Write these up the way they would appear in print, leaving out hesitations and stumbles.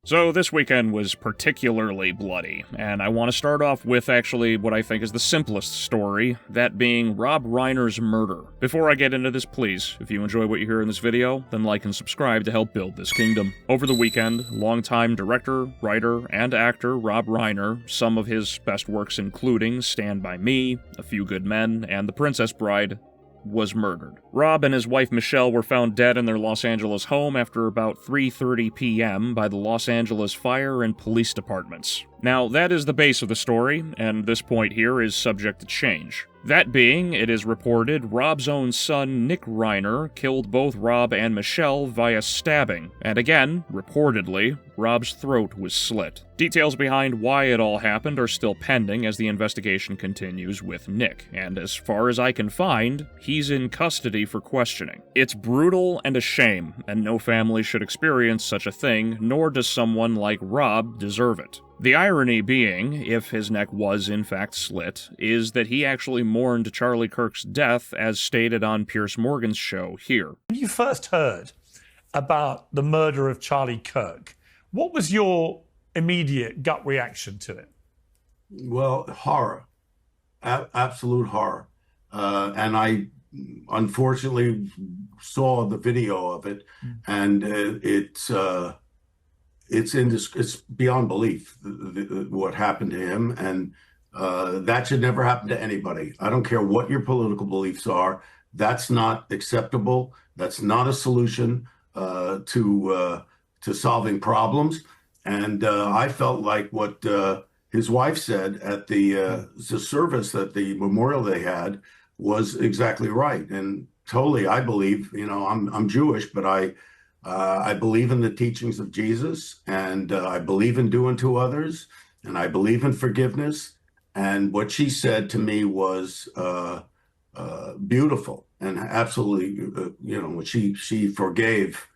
So this weekend was particularly bloody, and I want to start off with actually what I think is the simplest story, that being Rob Reiner's murder. Before I get into this, please, if you enjoy what you hear in this video, then like and subscribe to help build this kingdom. Over the weekend, longtime director, writer, and actor Rob Reiner, some of his best works including Stand By Me, A Few Good Men, and The Princess Bride, was murdered. Rob and his wife Michelle were found dead in their Los Angeles home after about 3:30 p.m. by the Los Angeles Fire and Police Departments. Now, that is the base of the story, and this point here is subject to change. That being, it is reported Rob's own son, Nick Reiner, killed both Rob and Michelle via stabbing, and again, reportedly, Rob's throat was slit. Details behind why it all happened are still pending as the investigation continues with Nick, and as far as I can find, he's in custody for questioning. It's brutal and a shame, and no family should experience such a thing, nor does someone like Rob deserve it. The irony being, if his neck was in fact slit, is that he actually mourned Charlie Kirk's death as stated on Piers Morgan's show here. When you first heard about the murder of Charlie Kirk, what was your immediate gut reaction to it? Well, horror, absolute horror. And I unfortunately saw the video of it, and it's beyond belief what happened to him, and that should never happen to anybody. I don't care what your political beliefs are. That's not acceptable. That's not a solution to solving problems. And I felt like what his wife said at the service, at the memorial they had, was exactly right. And totally, I believe, I'm Jewish, but I believe in the teachings of Jesus, and I believe in doing to others, and I believe in forgiveness. And what she said to me was beautiful, and absolutely, when she forgave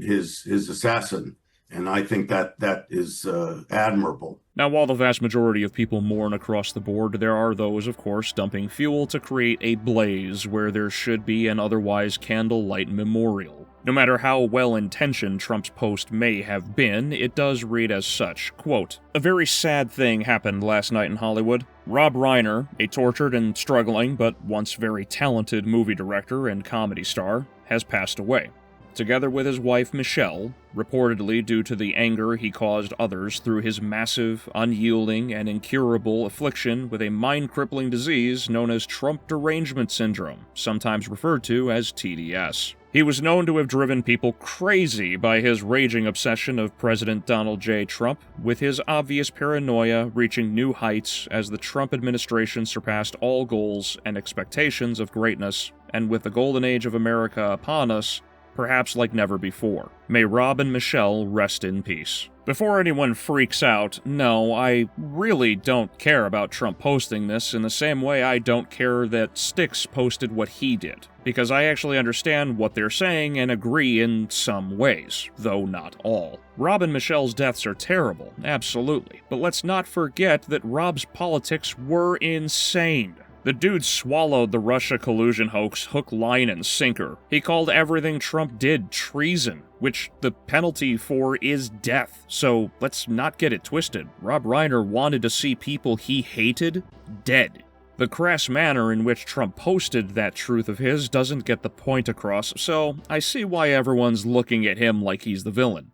his assassin. And I think that is admirable. Now, while the vast majority of people mourn across the board, there are those, of course, dumping fuel to create a blaze where there should be an otherwise candlelight memorial. No matter how well-intentioned Trump's post may have been, it does read as such, quote, "A very sad thing happened last night in Hollywood. Rob Reiner, a tortured and struggling but once very talented movie director and comedy star, has passed away. Together with his wife Michelle, reportedly due to the anger he caused others through his massive, unyielding, and incurable affliction with a mind-crippling disease known as Trump derangement syndrome, sometimes referred to as TDS. He was known to have driven people crazy by his raging obsession of President Donald J. Trump, with his obvious paranoia reaching new heights as the Trump administration surpassed all goals and expectations of greatness, and with the golden age of America upon us, perhaps like never before. May Rob and Michelle rest in peace." Before anyone freaks out, no, I really don't care about Trump posting this in the same way I don't care that Styx posted what he did, because I actually understand what they're saying and agree in some ways, though not all. Rob and Michelle's deaths are terrible, absolutely, but let's not forget that Rob's politics were insane. The dude swallowed the Russia collusion hoax hook, line, and sinker. He called everything Trump did treason, which the penalty for is death. So let's not get it twisted. Rob Reiner wanted to see people he hated dead. The crass manner in which Trump posted that truth of his doesn't get the point across, so I see why everyone's looking at him like he's the villain.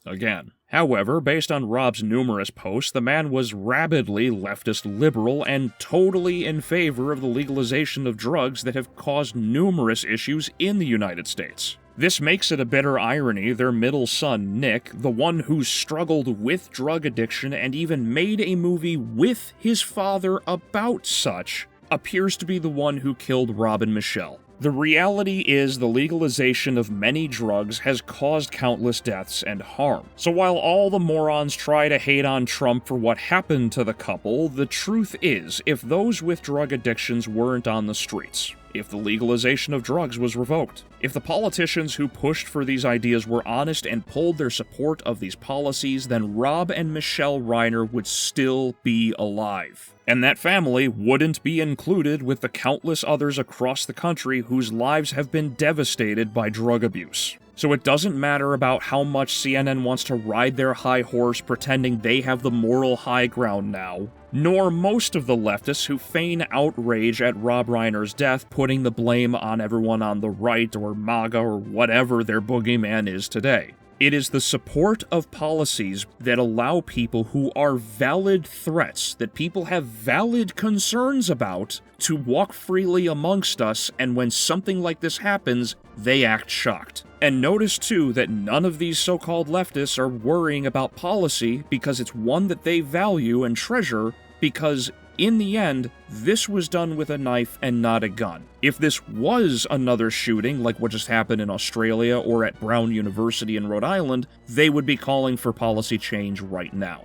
Again. However, based on Rob's numerous posts, the man was rabidly leftist liberal and totally in favor of the legalization of drugs that have caused numerous issues in the United States. This makes it a bitter irony their middle son, Nick, the one who struggled with drug addiction and even made a movie with his father about such, appears to be the one who killed Rob and Michelle. The reality is the legalization of many drugs has caused countless deaths and harm. So while all the morons try to hate on Trump for what happened to the couple, the truth is, if those with drug addictions weren't on the streets, if the legalization of drugs was revoked, if the politicians who pushed for these ideas were honest and pulled their support of these policies, then Rob and Michelle Reiner would still be alive. And that family wouldn't be included with the countless others across the country whose lives have been devastated by drug abuse. So it doesn't matter about how much CNN wants to ride their high horse pretending they have the moral high ground now, nor most of the leftists who feign outrage at Rob Reiner's death, putting the blame on everyone on the right or MAGA or whatever their boogeyman is today. It is the support of policies that allow people who are valid threats, that people have valid concerns about, to walk freely amongst us, and when something like this happens, they act shocked. And notice too that none of these so-called leftists are worrying about policy because it's one that they value and treasure, because in the end, this was done with a knife and not a gun. If this was another shooting, like what just happened in Australia or at Brown University in Rhode Island, they would be calling for policy change right now.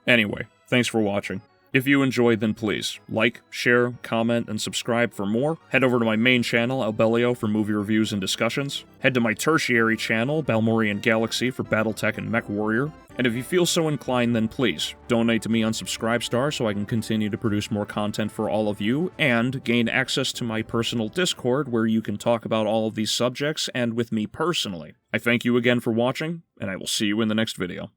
Anyway, thanks for watching. If you enjoyed, then please like, share, comment, and subscribe for more. Head over to my main channel, Albeleo, for movie reviews and discussions. Head to my tertiary channel, Balmorian Galaxy, for BattleTech and MechWarrior. And if you feel so inclined, then please donate to me on Subscribestar so I can continue to produce more content for all of you, and gain access to my personal Discord where you can talk about all of these subjects and with me personally. I thank you again for watching, and I will see you in the next video.